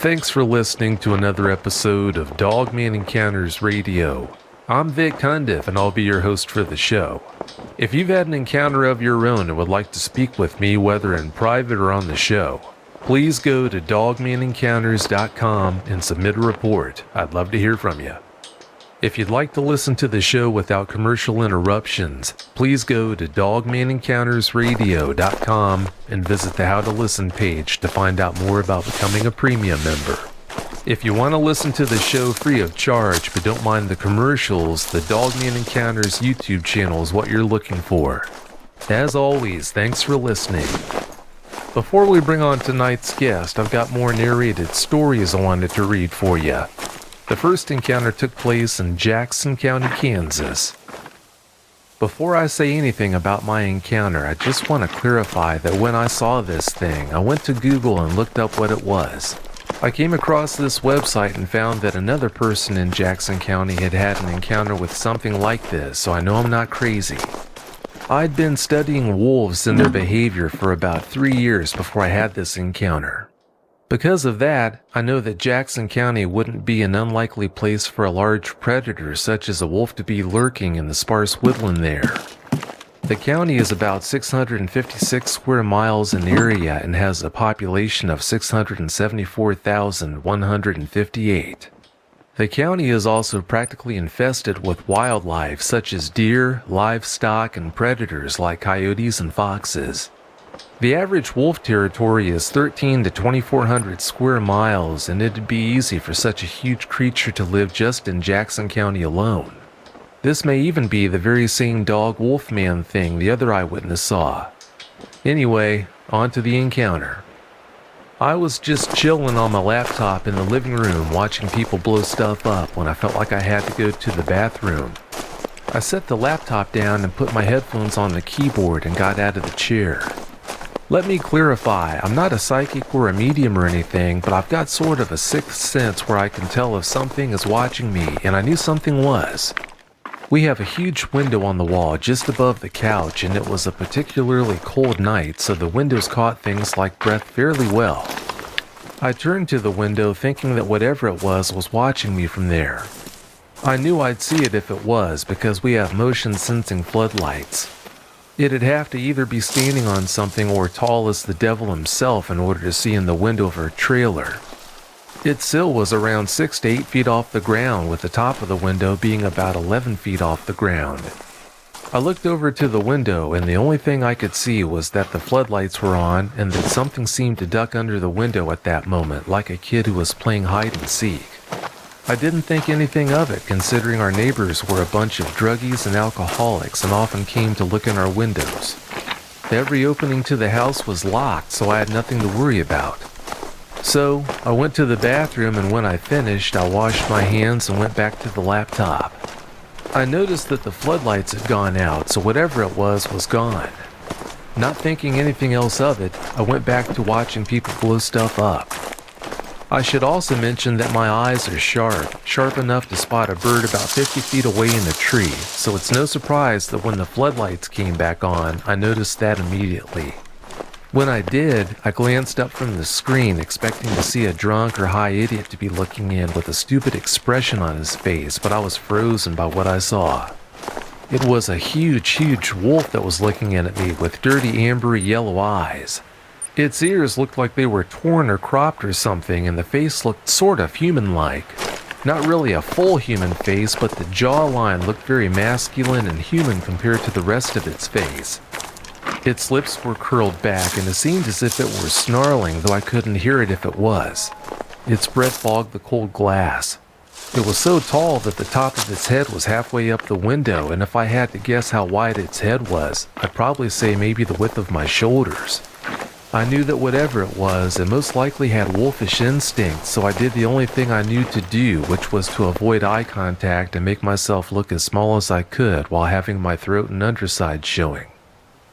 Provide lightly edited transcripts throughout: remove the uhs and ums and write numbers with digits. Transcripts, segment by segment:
Thanks for listening to another episode of Dogman Encounters Radio. I'm Vic Cundiff and I'll be your host for the show. If you've had an encounter of your own and would like to speak with me, whether in private or on the show, please go to dogmanencounters.com and submit a report. I'd love to hear from you. If you'd like to listen to the show without commercial interruptions, please go to dogmanencountersradio.com and visit the How to Listen page to find out more about becoming a premium member. If you want to listen to the show free of charge but don't mind the commercials, the Dogman Encounters YouTube channel is what you're looking for. As always, thanks for listening. Before we bring on tonight's guest, I've got more narrated stories I wanted to read for you. The first encounter took place in Jackson County, Kansas. Before I say anything about my encounter, I just want to clarify that when I saw this thing, I went to Google and looked up what it was. I came across this website and found that another person in Jackson County had had an encounter with something like this, so I know I'm not crazy. I'd been studying wolves and their behavior for about 3 years before I had this encounter. Because of that, I know that Jackson County wouldn't be an unlikely place for a large predator such as a wolf to be lurking in the sparse woodland there. The county is about 656 square miles in area and has a population of 674,158. The county is also practically infested with wildlife such as deer, livestock, and predators like coyotes and foxes. The average wolf territory is 13 to 2,400 square miles, and it'd be easy for such a huge creature to live just in Jackson County alone. This may even be the very same dog-wolf man thing the other eyewitness saw. Anyway, on to the encounter. I was just chilling on my laptop in the living room watching people blow stuff up when I felt like I had to go to the bathroom. I set the laptop down and put my headphones on the keyboard and got out of the chair. Let me clarify, I'm not a psychic or a medium or anything, but I've got sort of a sixth sense where I can tell if something is watching me, and I knew something was. We have a huge window on the wall just above the couch, and it was a particularly cold night, so the windows caught things like breath fairly well. I turned to the window thinking that whatever it was watching me from there. I knew I'd see it if it was, because we have motion-sensing floodlights. It'd have to either be standing on something or tall as the devil himself in order to see in the window of her trailer. Its sill was around 6 to 8 feet off the ground, with the top of the window being about 11 feet off the ground. I looked over to the window, and the only thing I could see was that the floodlights were on and that something seemed to duck under the window at that moment, like a kid who was playing hide and seek. I didn't think anything of it, considering our neighbors were a bunch of druggies and alcoholics and often came to look in our windows. Every opening to the house was locked, so I had nothing to worry about. So, I went to the bathroom, and when I finished, I washed my hands and went back to the laptop. I noticed that the floodlights had gone out, so whatever it was gone. Not thinking anything else of it, I went back to watching people blow stuff up. I should also mention that my eyes are sharp enough to spot a bird about 50 feet away in a tree, so it's no surprise that when the floodlights came back on, I noticed that immediately. When I did, I glanced up from the screen expecting to see a drunk or high idiot to be looking in with a stupid expression on his face, but I was frozen by what I saw. It was a huge wolf that was looking in at me with dirty ambery yellow eyes. Its ears looked like they were torn or cropped or something, and the face looked sort of human-like. Not really a full human face, but the jawline looked very masculine and human compared to the rest of its face. Its lips were curled back, and it seemed as if it were snarling, though I couldn't hear it if it was. Its breath fogged the cold glass. It was so tall that the top of its head was halfway up the window, and if I had to guess how wide its head was, I'd probably say maybe the width of my shoulders. I knew that whatever it was, it most likely had wolfish instincts, so I did the only thing I knew to do, which was to avoid eye contact and make myself look as small as I could while having my throat and underside showing.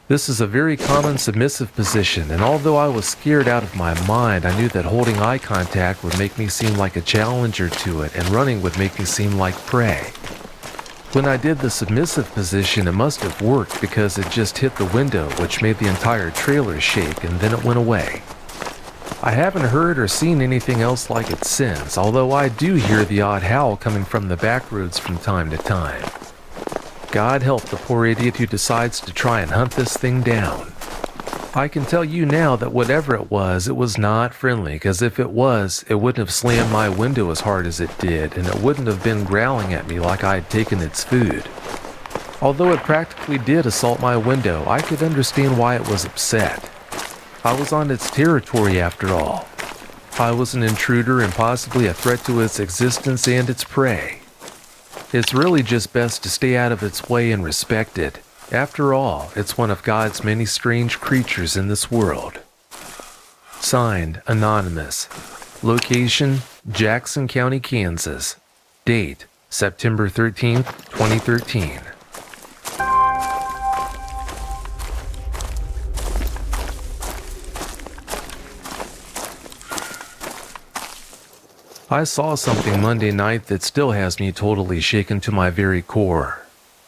This is a very common submissive position, and although I was scared out of my mind, I knew that holding eye contact would make me seem like a challenger to it, and running would make me seem like prey. When I did the submissive position, it must have worked because it just hit the window, which made the entire trailer shake, and then it went away. I haven't heard or seen anything else like it since, although I do hear the odd howl coming from the back roads from time to time. God help the poor idiot who decides to try and hunt this thing down. I can tell you now that whatever it was not friendly, because if it was, it wouldn't have slammed my window as hard as it did, and it wouldn't have been growling at me like I had taken its food. Although it practically did assault my window, I could understand why it was upset. I was on its territory after all. I was an intruder and possibly a threat to its existence and its prey. It's really just best to stay out of its way and respect it. After all, it's one of God's many strange creatures in this world. Signed, Anonymous. Location, Jackson County, Kansas. Date, September 13th, 2013. I saw something Monday night that still has me totally shaken to my very core.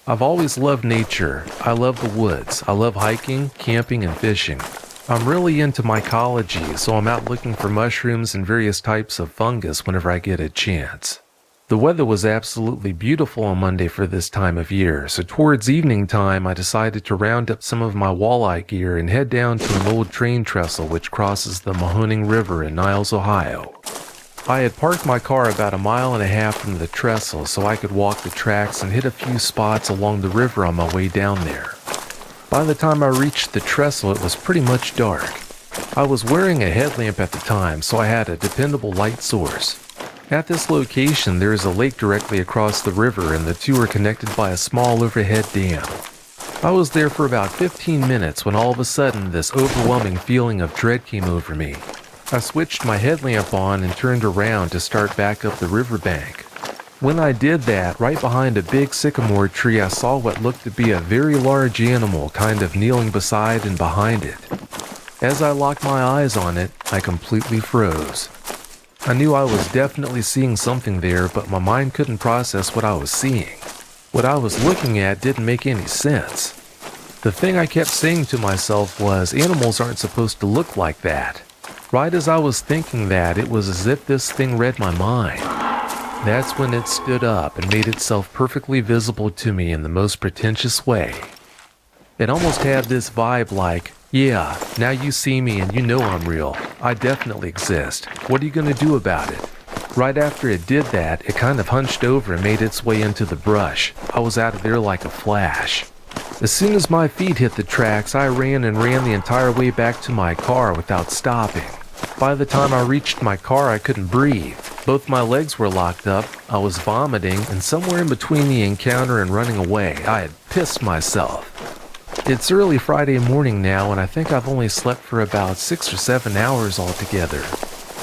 I've always loved nature. I love the woods. I love hiking, camping, and fishing. I'm really into mycology, so I'm out looking for mushrooms and various types of fungus whenever I get a chance. The weather was absolutely beautiful on Monday for this time of year, so towards evening time I decided to round up some of my walleye gear and head down to an old train trestle which crosses the Mahoning River in Niles, Ohio. I had parked my car about 1.5 miles from the trestle so I could walk the tracks and hit a few spots along the river on my way down there. By the time I reached the trestle, it was pretty much dark. I was wearing a headlamp at the time, so I had a dependable light source. At this location, there is a lake directly across the river and the two are connected by a small overhead dam. I was there for about 15 minutes when all of a sudden this overwhelming feeling of dread came over me. I switched my headlamp on and turned around to start back up the riverbank. When I did that, right behind a big sycamore tree, I saw what looked to be a very large animal kind of kneeling beside and behind it. As I locked my eyes on it, I completely froze. I knew I was definitely seeing something there, but my mind couldn't process what I was seeing. What I was looking at didn't make any sense. The thing I kept saying to myself was, animals aren't supposed to look like that. Right as I was thinking that, it was as if this thing read my mind. That's when it stood up and made itself perfectly visible to me in the most pretentious way. It almost had this vibe like, yeah, now you see me and you know I'm real. I definitely exist. What are you going to do about it? Right after it did that, it kind of hunched over and made its way into the brush. I was out of there like a flash. As soon as my feet hit the tracks, I ran the entire way back to my car without stopping. By the time I reached my car, I couldn't breathe. Both my legs were locked up, I was vomiting, and somewhere in between the encounter and running away, I had pissed myself. It's early Friday morning now, and I think I've only slept for about 6 or 7 hours altogether.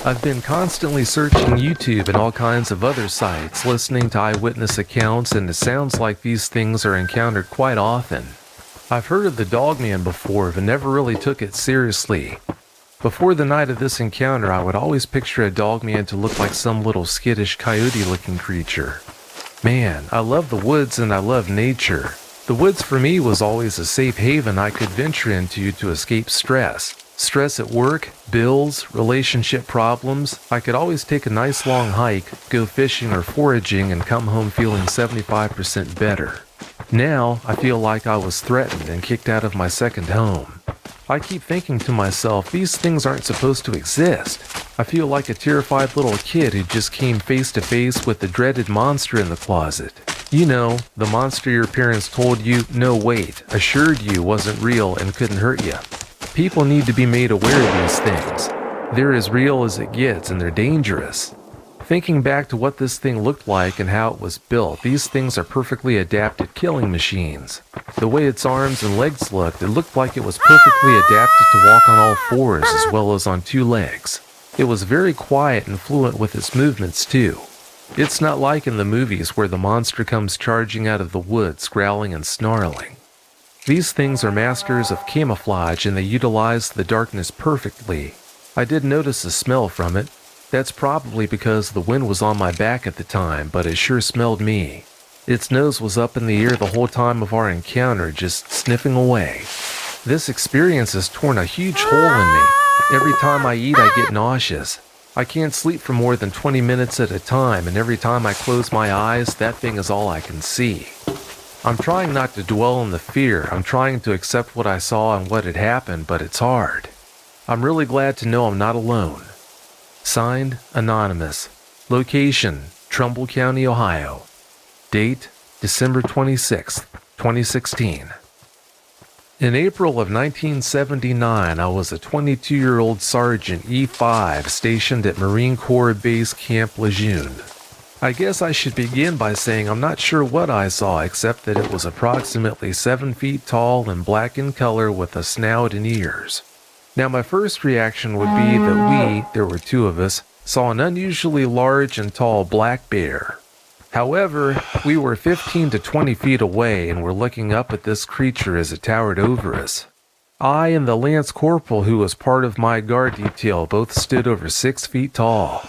I've been constantly searching YouTube and all kinds of other sites, listening to eyewitness accounts, and it sounds like these things are encountered quite often. I've heard of the Dogman before, but never really took it seriously. Before the night of this encounter, I would always picture a dogman to look like some little skittish coyote-looking creature. Man, I love the woods and I love nature. The woods for me was always a safe haven I could venture into to escape stress. Stress at work, bills, relationship problems. I could always take a nice long hike, go fishing or foraging, and come home feeling 75% better. Now, I feel like I was threatened and kicked out of my second home. I keep thinking to myself, these things aren't supposed to exist. I feel like a terrified little kid who just came face to face with the dreaded monster in the closet. You know, the monster your parents told you, no wait, assured you wasn't real and couldn't hurt you. People need to be made aware of these things. They're as real as it gets and they're dangerous. Thinking back to what this thing looked like and how it was built, these things are perfectly adapted killing machines. The way its arms and legs looked, it looked like it was perfectly adapted to walk on all fours as well as on 2 legs. It was very quiet and fluent with its movements too. It's not like in the movies where the monster comes charging out of the woods growling and snarling. These things are masters of camouflage and they utilize the darkness perfectly. I did notice a smell from it. That's probably because the wind was on my back at the time, but it sure smelled me. Its nose was up in the air the whole time of our encounter, just sniffing away. This experience has torn a huge hole in me. Every time I eat, I get nauseous. I can't sleep for more than 20 minutes at a time, and every time I close my eyes, that thing is all I can see. I'm trying not to dwell on the fear. I'm trying to accept what I saw and what had happened, but it's hard. I'm really glad to know I'm not alone. Signed, Anonymous. Location, Trumbull County, Ohio. Date, December 26, 2016. In April of 1979, I was a 22-year-old Sergeant E5 stationed at Marine Corps Base Camp Lejeune. I guess I should begin by saying I'm not sure what I saw, except that it was approximately 7 feet tall and black in color with a snout and ears. Now my first reaction would be that there were 2 of us, saw an unusually large and tall black bear. However, we were 15 to 20 feet away and were looking up at this creature as it towered over us. I and the Lance Corporal, who was part of my guard detail, both stood over 6 feet tall.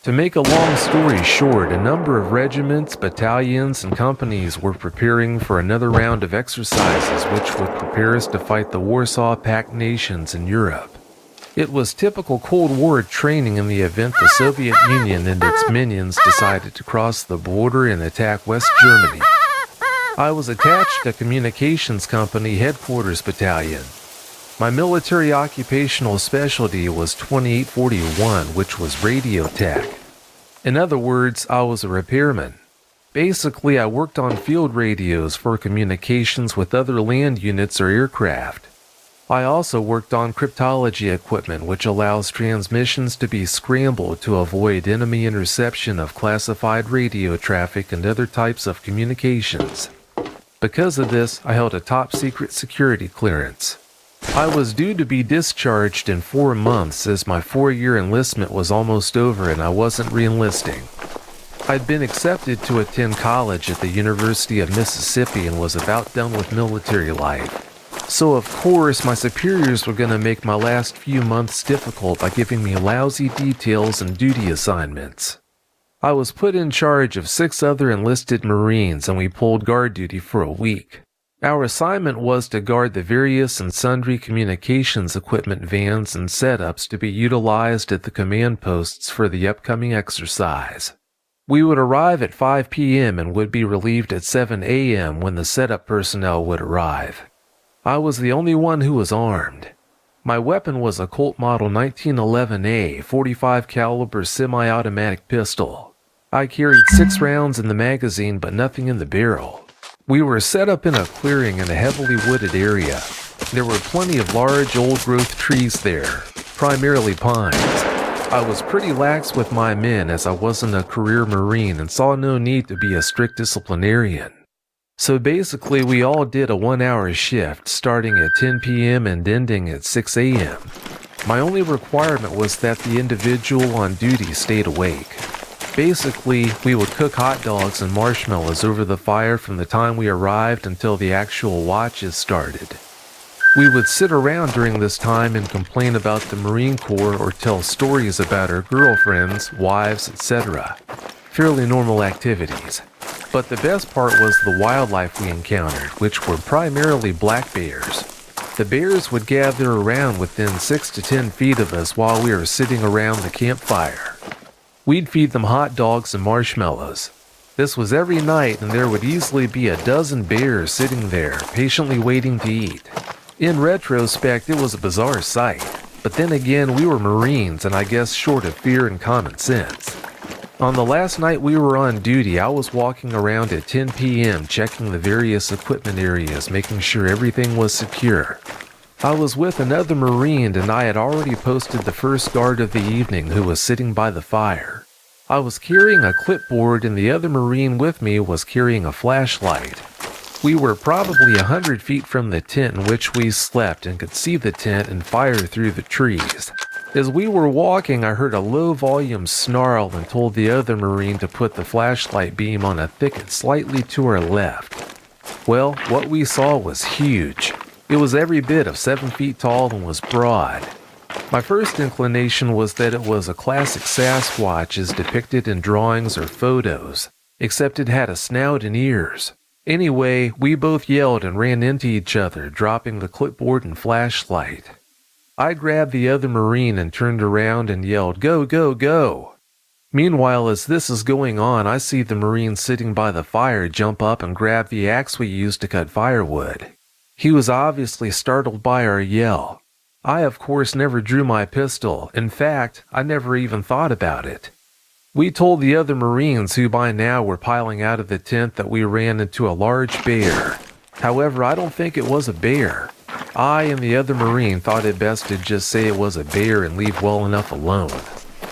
To make a long story short, a number of regiments, battalions, and companies were preparing for another round of exercises which would prepare us to fight the Warsaw Pact nations in Europe. It was typical Cold War training in the event the Soviet Union and its minions decided to cross the border and attack West Germany. I was attached to Communications Company Headquarters Battalion. My military occupational specialty was 2841, which was radio tech. In other words, I was a repairman. Basically, I worked on field radios for communications with other land units or aircraft. I also worked on cryptology equipment, which allows transmissions to be scrambled to avoid enemy interception of classified radio traffic and other types of communications. Because of this, I held a top-secret security clearance. I was due to be discharged in 4 months as my 4-year enlistment was almost over and I wasn't re-enlisting. I'd been accepted to attend college at the University of Mississippi and was about done with military life. So of course, my superiors were going to make my last few months difficult by giving me lousy details and duty assignments. I was put in charge of 6 other enlisted Marines and we pulled guard duty for a week. Our assignment was to guard the various and sundry communications equipment vans and setups to be utilized at the command posts for the upcoming exercise. We would arrive at 5 p.m. and would be relieved at 7 a.m. when the setup personnel would arrive. I was the only one who was armed. My weapon was a Colt Model 1911A 45 caliber semi-automatic pistol. I carried 6 rounds in the magazine but nothing in the barrel. We were set up in a clearing in a heavily wooded area. There were plenty of large old-growth trees there, primarily pines. I was pretty lax with my men as I wasn't a career Marine and saw no need to be a strict disciplinarian. So basically we all did a 1-hour shift starting at 10 p.m. and ending at 6 a.m. My only requirement was that the individual on duty stayed awake. Basically, we would cook hot dogs and marshmallows over the fire from the time we arrived until the actual watches started. We would sit around during this time and complain about the Marine Corps or tell stories about our girlfriends, wives, etc. Fairly normal activities. But the best part was the wildlife we encountered, which were primarily black bears. The bears would gather around within 6 to 10 feet of us while we were sitting around the campfire. We'd feed them hot dogs and marshmallows. This was every night, and there would easily be a dozen bears sitting there, patiently waiting to eat. In retrospect, it was a bizarre sight. But then again, we were Marines, and I guess short of fear and common sense. On the last night we were on duty, I was walking around at 10 p.m. checking the various equipment areas, making sure everything was secure. I was with another Marine and I had already posted the first guard of the evening who was sitting by the fire. I was carrying a clipboard and the other Marine with me was carrying a flashlight. We were probably 100 feet from the tent in which we slept and could see the tent and fire through the trees. As we were walking, I heard a low-volume snarl and told the other Marine to put the flashlight beam on a thicket slightly to our left. Well, what we saw was huge. It was every bit of 7 feet tall and was broad. My first inclination was that it was a classic Sasquatch as depicted in drawings or photos, except it had a snout and ears. Anyway, we both yelled and ran into each other, dropping the clipboard and flashlight. I grabbed the other Marine and turned around and yelled, "Go, go, go!" Meanwhile, as this is going on, I see the Marine sitting by the fire jump up and grab the axe we used to cut firewood. He was obviously startled by our yell. I, of course, never drew my pistol. In fact, I never even thought about it. We told the other Marines, who by now were piling out of the tent, that we ran into a large bear. However, I don't think it was a bear. I and the other Marine thought it best to just say it was a bear and leave well enough alone.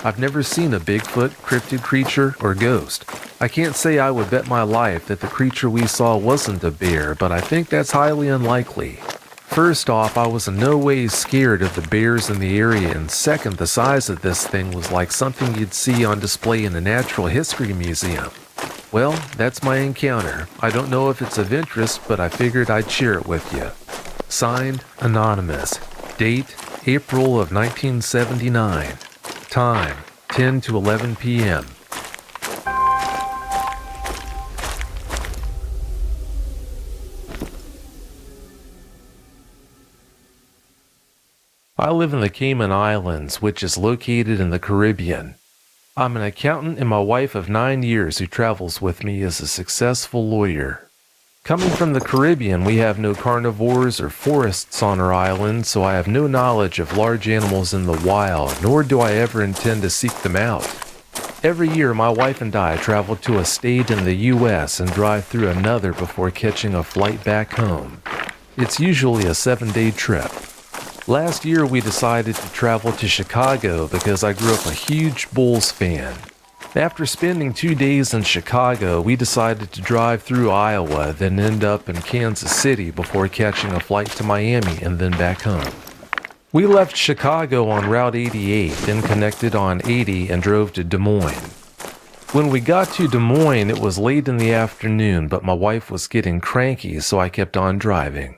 I've never seen a Bigfoot, cryptid creature, or ghost. I can't say I would bet my life that the creature we saw wasn't a bear, but I think that's highly unlikely. First off, I was in no way scared of the bears in the area, and second, the size of this thing was like something you'd see on display in a natural history museum. Well, that's my encounter. I don't know if it's of interest, but I figured I'd share it with you. Signed, Anonymous. Date, April of 1979. Time, 10 to 11 p.m. I live in the Cayman Islands, which is located in the Caribbean. I'm an accountant, and my wife of 9 years who travels with me is a successful lawyer. Coming from the Caribbean, we have no carnivores or forests on our island, so I have no knowledge of large animals in the wild, nor do I ever intend to seek them out. Every year, my wife and I travel to a state in the U.S. and drive through another before catching a flight back home. It's usually a 7-day trip. Last year, we decided to travel to Chicago because I grew up a huge Bulls fan. After spending 2 days in Chicago, we decided to drive through Iowa, then end up in Kansas City before catching a flight to Miami and then back home. We left Chicago on Route 88, then connected on 80 and drove to Des Moines. When we got to Des Moines, it was late in the afternoon, but my wife was getting cranky, so I kept on driving.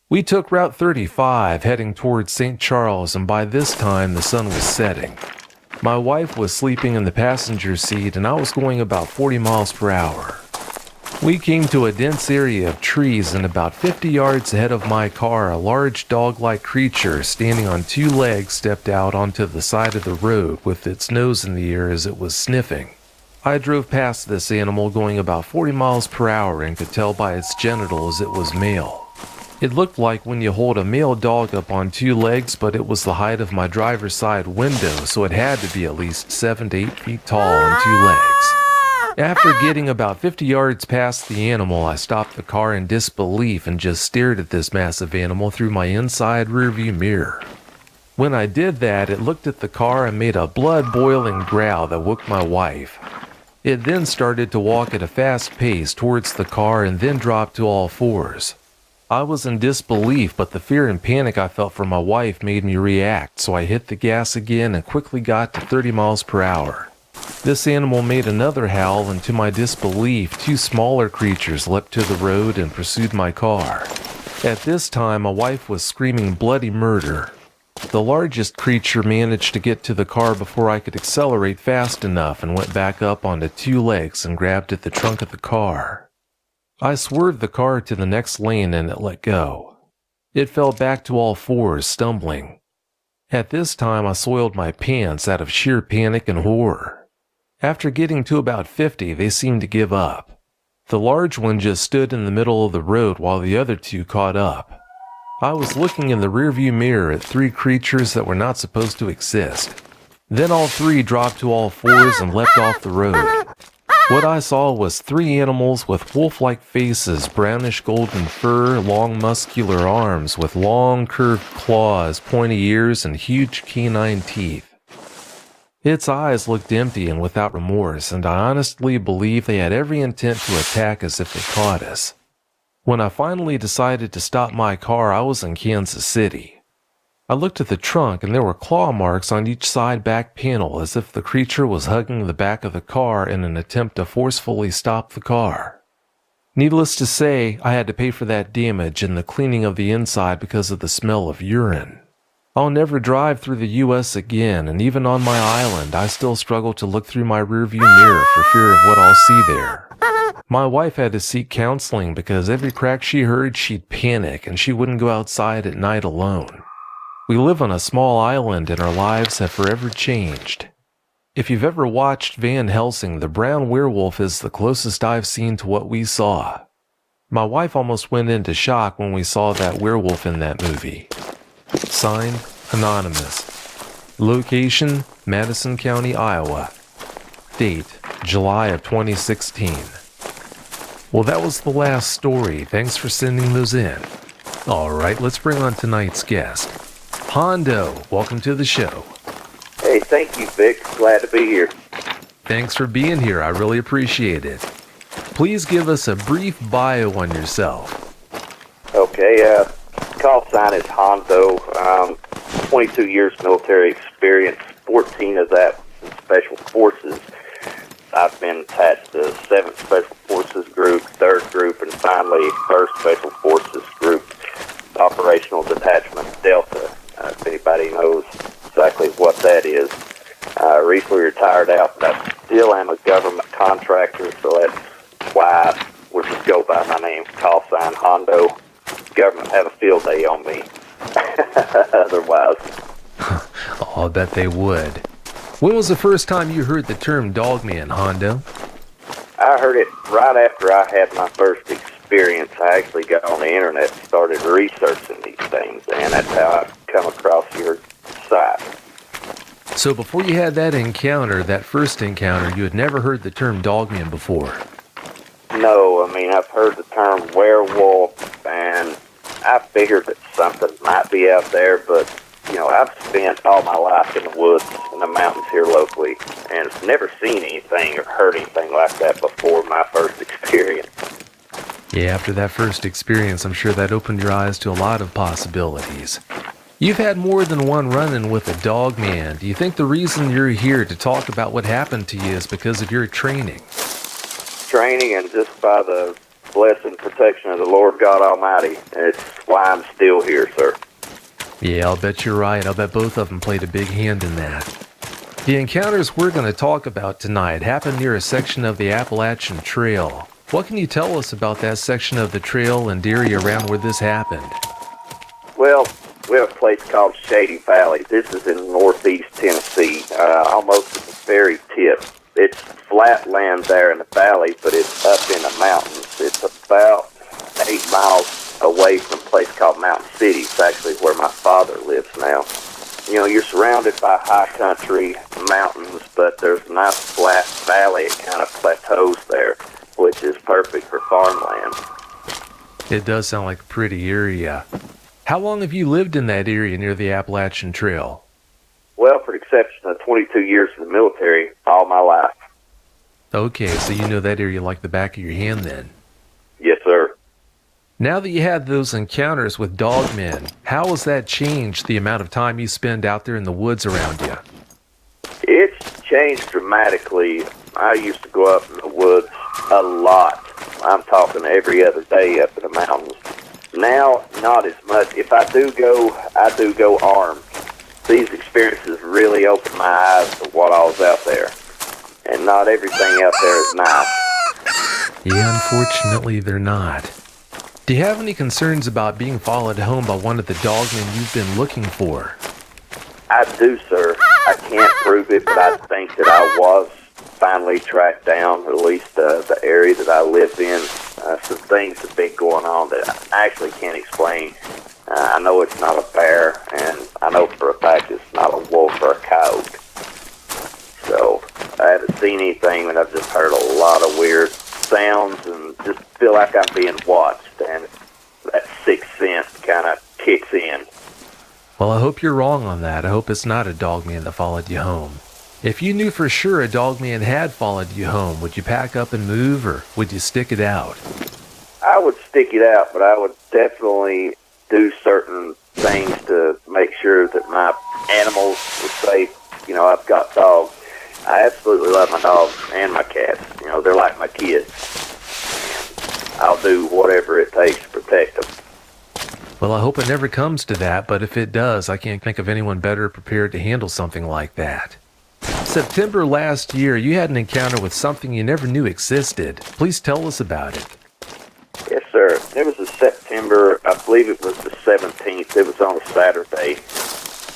We took Route 35, heading towards St. Charles, and by this time the sun was setting. My wife was sleeping in the passenger seat, and I was going about 40 miles per hour. We came to a dense area of trees, and about 50 yards ahead of my car, a large dog-like creature standing on 2 legs stepped out onto the side of the road with its nose in the air as it was sniffing. I drove past this animal going about 40 miles per hour and could tell by its genitals it was male. It looked like when you hold a male dog up on 2 legs, but it was the height of my driver's side window, so it had to be at least 7 to 8 feet tall on 2 legs. After getting about 50 yards past the animal, I stopped the car in disbelief and just stared at this massive animal through my inside rearview mirror. When I did that, it looked at the car and made a blood-boiling growl that woke my wife. It then started to walk at a fast pace towards the car and then dropped to all fours. I was in disbelief, but the fear and panic I felt for my wife made me react, so I hit the gas again and quickly got to 30 miles per hour. This animal made another howl, and to my disbelief, 2 smaller creatures leapt to the road and pursued my car. At this time, my wife was screaming bloody murder. The largest creature managed to get to the car before I could accelerate fast enough and went back up onto 2 legs and grabbed at the trunk of the car. I swerved the car to the next lane and it let go. It fell back to all fours, stumbling. At this time, I soiled my pants out of sheer panic and horror. After getting to about 50, they seemed to give up. The large one just stood in the middle of the road while the other 2 caught up. I was looking in the rearview mirror at 3 creatures that were not supposed to exist. Then all 3 dropped to all fours and leapt off the road. What I saw was 3 animals with wolf-like faces, brownish golden fur, long muscular arms with long curved claws, pointy ears, and huge canine teeth. Its eyes looked empty and without remorse, and I honestly believe they had every intent to attack us if they caught us. When I finally decided to stop my car, I was in Kansas City. I looked at the trunk and there were claw marks on each side back panel as if the creature was hugging the back of the car in an attempt to forcefully stop the car. Needless to say, I had to pay for that damage and the cleaning of the inside because of the smell of urine. I'll never drive through the U.S. again, and even on my island, I still struggle to look through my rearview mirror for fear of what I'll see there. My wife had to seek counseling because every crack she heard, she'd panic and she wouldn't go outside at night alone. We live on a small island and our lives have forever changed. If you've ever watched Van Helsing, the brown werewolf is the closest I've seen to what we saw. My wife almost went into shock when we saw that werewolf in that movie. Signed, Anonymous. Location, Madison County, Iowa. Date, July of 2016. Well, that was the last story. Thanks for sending those in. Alright, let's bring on tonight's guest. Hondo, welcome to the show. Hey, thank you, Vic. Glad to be here. Thanks for being here. I really appreciate it. Please give us a brief bio on yourself. Okay, call sign is Hondo. 22 years military experience, 14 of that in Special Forces. I've been attached to 7th Special Forces Group, 3rd Group, and finally 1st Special Forces Group, Operational Detachment Delta, if anybody knows exactly what that is. I recently retired out, but I still am a government contractor, so that's why I would just go by my name, call sign Hondo. Government have a field day on me. Otherwise. Oh, I bet they would. When was the first time you heard the term Dogman, Hondo? I heard it right after I had my first experience. I actually got on the internet and started researching these things, and that's how I come across your site. So before you had that encounter, that first encounter, you had never heard the term Dogman before? No, I mean, I've heard the term werewolf, and I figured that something might be out there, but, you know, I've spent all my life in the woods and the mountains here locally, and I've never seen anything or heard anything like that before my first experience. Yeah, after that first experience, I'm sure that opened your eyes to a lot of possibilities. You've had more than one run-in with a Dogman. Do you think the reason you're here to talk about what happened to you is because of your training? Training and just by the blessing and protection of the Lord God Almighty. It's why I'm still here, sir. Yeah, I'll bet you're right. I'll bet both of them played a big hand in that. The encounters we're going to talk about tonight happened near a section of the Appalachian Trail. What can you tell us about that section of the trail and area around where this happened? Well, we have a place called Shady Valley. This is in northeast Tennessee, almost at the very tip. It's flat land there in the valley, but it's up in the mountains. It's about 8 miles away from a place called Mountain City. It's actually where my father lives now. You know, you're surrounded by high country, mountains, but there's a nice flat valley. It kind of plateaus there, which is perfect for farmland. It does sound like a pretty area. How long have you lived in that area near the Appalachian Trail? Well, for the exception of 22 years in the military, all my life. Okay, so you know that area like the back of your hand then. Yes, sir. Now that you had those encounters with Dogmen, how has that changed the amount of time you spend out there in the woods around you? It's changed dramatically. I used to go up in the woods a lot. I'm talking every other day up in the mountains. Now, not as much. If I do go armed. These experiences really opened my eyes to what all was out there. And not everything out there is nice. Yeah, unfortunately, they're not. Do you have any concerns about being followed home by one of the Dogmen you've been looking for? I do, sir. I can't prove it, but I think that I was finally tracked down, at least the area that I live in. Some things have been going on that I actually can't explain. I know it's not a bear, and I know for a fact it's not a wolf or a coyote. So, I haven't seen anything, and I've just heard a lot of weird sounds, and just feel like I'm being watched, and that sixth sense kind of kicks in. Well, I hope you're wrong on that. I hope it's not a Dogman that followed you home. If you knew for sure a Dogman had followed you home, would you pack up and move, or would you stick it out? I would stick it out, but I would definitely do certain things to make sure that my animals were safe. You know, I've got dogs. I absolutely love my dogs and my cats. You know, they're like my kids. I'll do whatever it takes to protect them. Well, I hope it never comes to that, but if it does, I can't think of anyone better prepared to handle something like that. September last year, you had an encounter with something you never knew existed. Please tell us about it. Yes, sir. It was a September September, I believe it was the 17th. It was on a Saturday.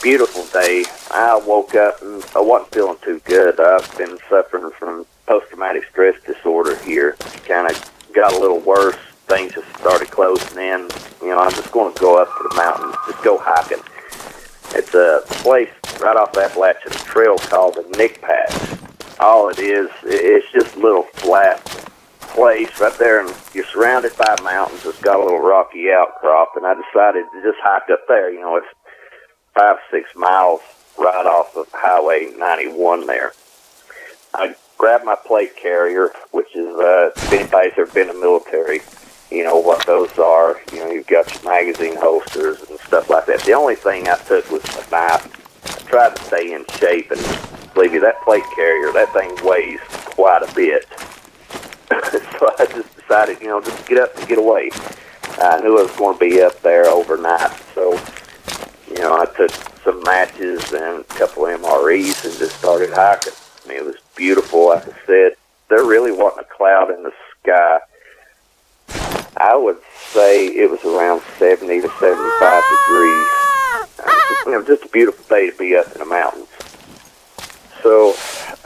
Beautiful day. I woke up and I wasn't feeling too good. I've been suffering from post-traumatic stress disorder here. Kind of got a little worse. Things just started closing in. You know, I'm just going to go up to the mountains, just go hiking. It's a place right off the Appalachian Trail called the Nick Pass. All it is, it's just a little flat place right there, and you're surrounded by mountains. It's got a little rocky outcrop, and I decided to just hike up there. You know, it's 5-6 miles right off of Highway 91 there. I grabbed my plate carrier, which is, if anybody's ever been in the military, you know what those are. You know, you've got your magazine holsters and stuff like that. The only thing I took was a knife. I tried to stay in shape, and believe me, that plate carrier, that thing weighs quite a bit. So I just decided, you know, just get up and get away. I knew I was going to be up there overnight, so, you know, I took some matches and a couple of MREs and just started hiking. I mean, it was beautiful. Like I said, there really wasn't a cloud in the sky. I would say it was around 70 to 75 degrees. You know, just a beautiful day to be up in the mountains. So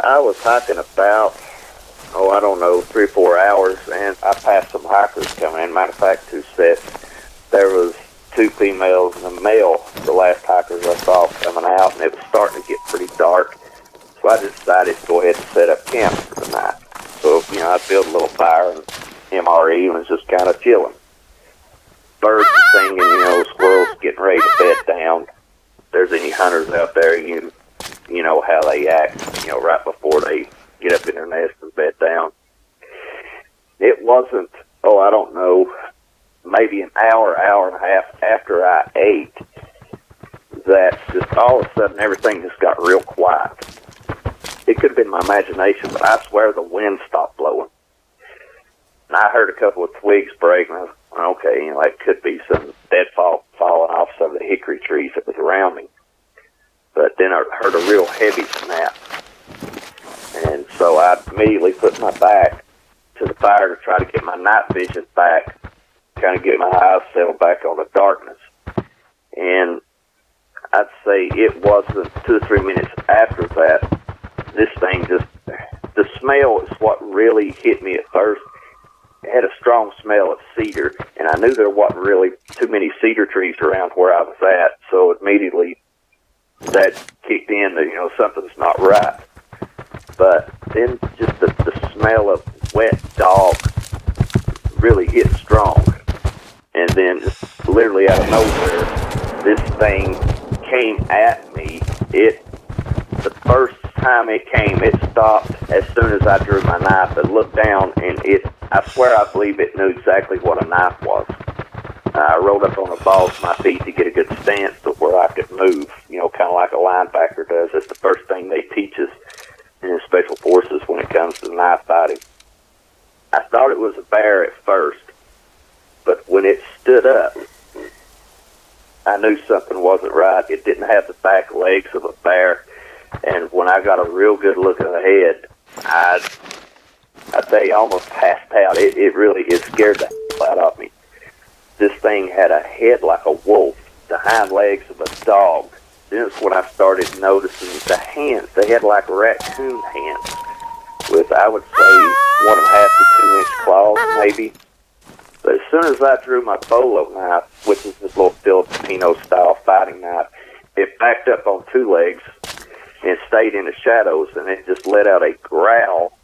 I was hiking about, I don't know, 3 or 4 hours, and I passed some hikers coming in. Matter of fact, 2 sets. There was 2 females and a male, the last hikers I saw coming out, and it was starting to get pretty dark. So I decided to go ahead and set up camp for the night. So, you know, I built a little fire and MRE and was just kind of chilling. Birds are singing, you know, squirrels getting ready to bed down. If there's any hunters out there, you know how they act, you know, right before they get up in their nest and bed down. It wasn't, I don't know, maybe an hour, hour and a half after I ate that just all of a sudden everything just got real quiet. It could have been my imagination, but I swear the wind stopped blowing. And I heard a couple of twigs break, and I was, okay, you know, that could be some deadfall falling off some of the hickory trees that was around me. But then I heard a real heavy snap. And so I immediately put my back to the fire to try to get my night vision back, kind of get my eyes settled back on the darkness. And I'd say it wasn't 2 or 3 minutes after that, this thing just, the smell is what really hit me at first. It had a strong smell of cedar, and I knew there wasn't really too many cedar trees around where I was at, so immediately that kicked in that, you know, something's not right. But then just the smell of wet dog really hit strong. And then just literally out of nowhere, this thing came at me. The first time it came, it stopped as soon as I drew my knife and looked down, and I swear I believe it knew exactly what a knife was. I rolled up on the balls of my feet to get a good stance to where I could move, you know, kind of like a linebacker does. That's the first thing they teach us in Special Forces when it comes to knife fighting. I thought it was a bear at first, but when it stood up, I knew something wasn't right. It didn't have the back legs of a bear, and when I got a real good look at the head, I'd say I almost passed out. It scared the hell out of me. This thing had a head like a wolf, the hind legs of a dog. Then it's when I started noticing the hands. They had like raccoon hands with, I would say, 1.5 to 2 inch claws, maybe. But as soon as I drew my bolo knife, which is this little Filipino-style fighting knife, it backed up on 2 legs and stayed in the shadows, and it just let out a growl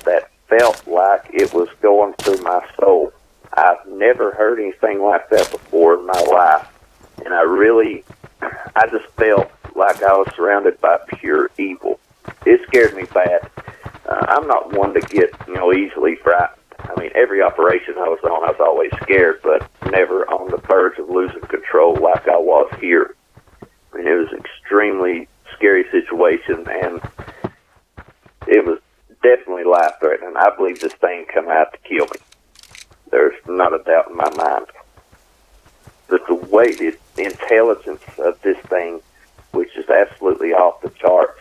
that felt like it was going through my soul. I've never heard anything like that before in my life, and I just felt like I was surrounded by pure evil. It scared me bad. I'm not one to get, you know, easily frightened. I mean, every operation I was on, I was always scared, but never on the verge of losing control like I was here. I mean, it was an extremely scary situation, and it was definitely life-threatening. I believe this thing come out to kill me. There's not a doubt in my mind. But the way, the intelligence of this thing, which is absolutely off the charts,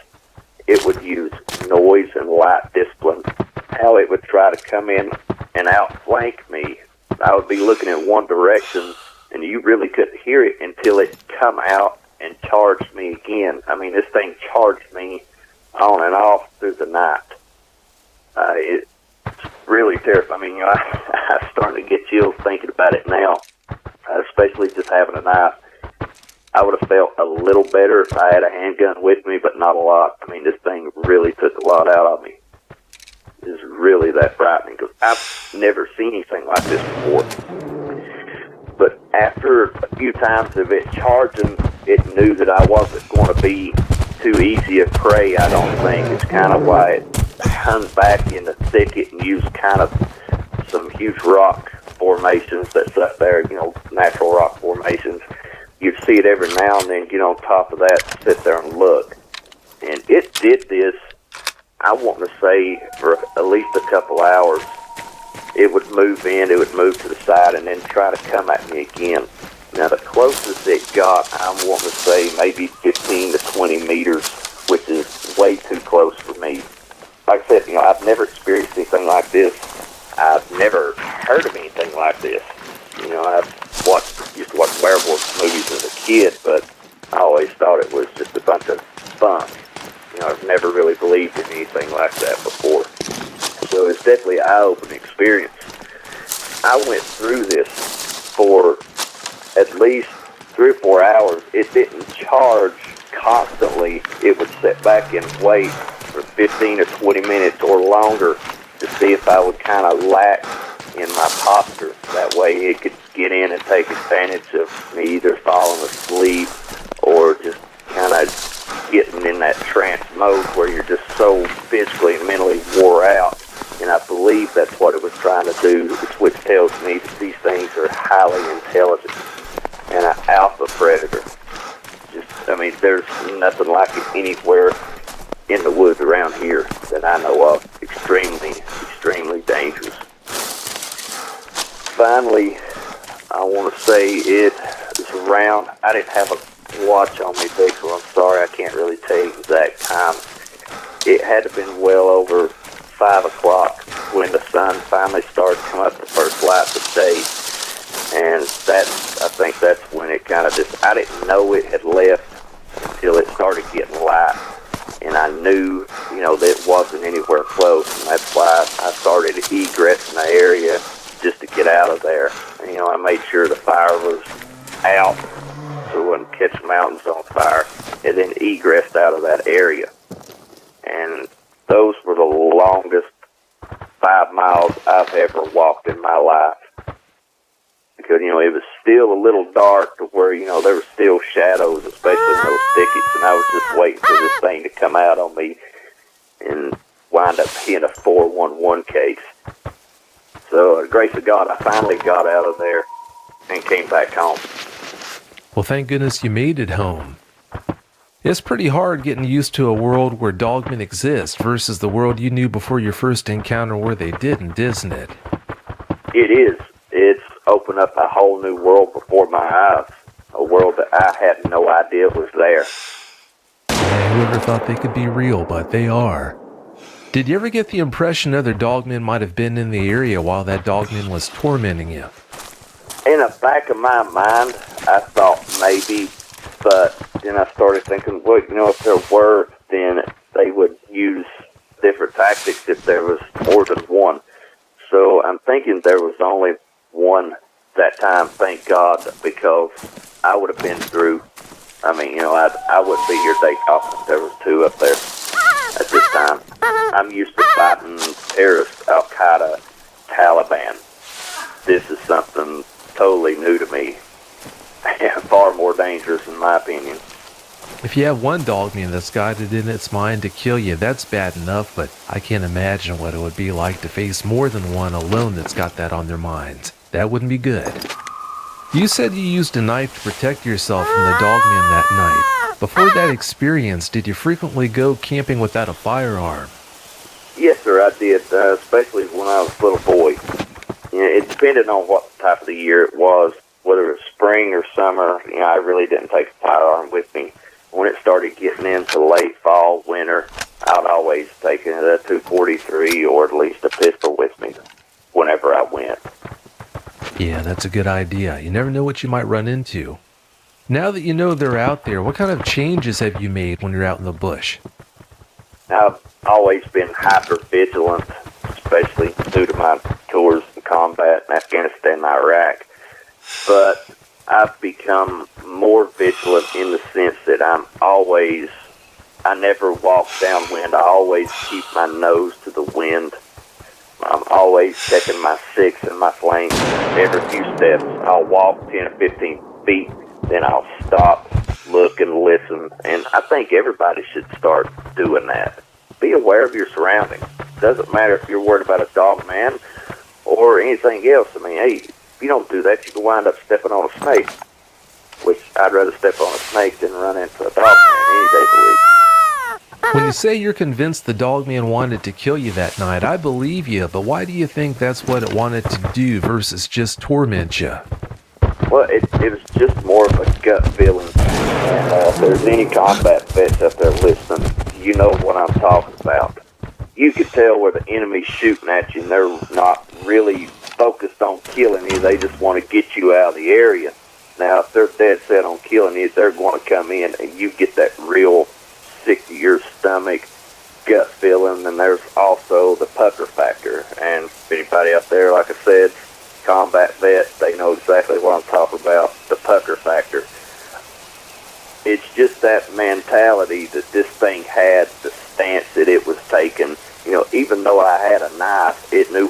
it would use noise and light discipline. How it would try to come in and outflank me I would be looking in one direction, and you really couldn't hear it until it come out and charged me again. I mean, this thing charged me on and off through the night. It's really terrifying. I mean, I'm starting to get chills thinking about it now, especially just having a knife. I would have felt a little better if I had a handgun with me, but not a lot. I mean, this thing really took a lot out of me. It's really that frightening because I've never seen anything like this before. But after a few times of it charging, it knew that I wasn't going to be too easy a prey, I don't think. It's kind of why it hung back in the thicket and used kind of some huge rock formations that's up there, natural rock formations. You'd see it every now and then get on top of that, sit there and look. And it did this, I want to say, for at least a couple hours. It would move in, it would move to the side, and then try to come at me again. Now, the closest it got, I want to say maybe 15 to 20 meters, which is way too close for me. Like I said, I've never experienced anything like this. I've never heard of anything like this. I used to watch werewolf movies as a kid, but I always thought it was just a bunch of fun. I've never really believed in anything like that before. So it's definitely an eye-opening experience. I went through this for at least 3 or 4 hours. It didn't charge constantly. It would sit back and wait for 15 or 20 minutes or longer to see if I would kind of lax in my posture. That way it could get in and take advantage of me either falling asleep or just kind of getting in that trance mode where you're just so physically and mentally wore out. And I believe that's what it was trying to do, which tells me that these things are highly intelligent and an alpha predator. There's nothing like it anywhere in the woods around here that I know of. Extremely, extremely dangerous. Finally, I want to say it is around, I didn't have a watch on me, Big, so I'm sorry, I can't really tell you the exact time. It had to have been well over 5 o'clock when the sun finally started to come up the first light of the day. And I think that's when it kind of just, I didn't know it had left until it started getting light. And I knew, that it wasn't anywhere close. And that's why I started egressing the area just to get out of there. And, I made sure the fire was out so it wouldn't catch the mountains on fire. And then egressed out of that area. And those were the longest 5 miles I've ever walked in my life. Because, it was still a little dark to where, there were still shadows, especially in those thickets, and I was just waiting for this thing to come out on me and wind up being a 411 case. So, the grace of God, I finally got out of there and came back home. Well, thank goodness you made it home. It's pretty hard getting used to a world where dogmen exist versus the world you knew before your first encounter where they didn't, isn't it? It is. It's opened up a whole new world before my eyes. A world that I had no idea was there. Yeah, whoever thought they could be real, but they are. Did you ever get the impression other dogmen might have been in the area while that dogman was tormenting you? In the back of my mind, I thought maybe, but then I started thinking, well, if there were, then they would use different tactics if there was more than one. So I'm thinking there was only one that time, thank God, because I would have been through. I wouldn't be here today talking if there was 2 up there at this time. I'm used to fighting terrorists, Al-Qaeda, Taliban. This is something totally new to me and far more dangerous in my opinion. If you have one dogman that's got it in its mind to kill you, that's bad enough, but I can't imagine what it would be like to face more than one alone that's got that on their minds. That wouldn't be good. You said you used a knife to protect yourself from the dogman that night. Before that experience, did you frequently go camping without a firearm? Yes, sir, I did, especially when I was a little boy. It depended on what type of the year it was, whether it was spring or summer. I really didn't take a firearm with me. When it started getting into late fall, winter, I'd always take a .243 or at least a pistol with me whenever I went. Yeah, that's a good idea. You never know what you might run into. Now that you know they're out there, what kind of changes have you made when you're out in the bush? I've always been hyper vigilant, especially due to my tours in combat in Afghanistan and Iraq. But I've become more vigilant in the sense that I never walk downwind. I always keep my nose to the wind. I'm always checking my six and my flanks. Every few steps, I'll walk 10 or 15 feet, then I'll stop, look, and listen. And I think everybody should start doing that. Be aware of your surroundings. Doesn't matter if you're worried about a dog man or anything else. I mean, hey, if you don't do that, you can wind up stepping on a snake, which I'd rather step on a snake than run into a dog man any day of the week. When you say you're convinced the dogman wanted to kill you that night, I believe you, but why do you think that's what it wanted to do versus just torment you? Well, it was just more of a gut feeling. And if there's any combat vets out there listening, you know what I'm talking about. You can tell where the enemy's shooting at you, and they're not really focused on killing you. They just want to get you out of the area. Now, if they're dead set on killing you, they're going to come in, and you get that real sick to your stomach gut feeling. And there's also the pucker factor. And if anybody out there, like I said, combat vet, they know exactly what I'm talking about, the pucker factor. It's just that mentality that this thing had, the stance that it was taking. You know, even though I had a knife, it knew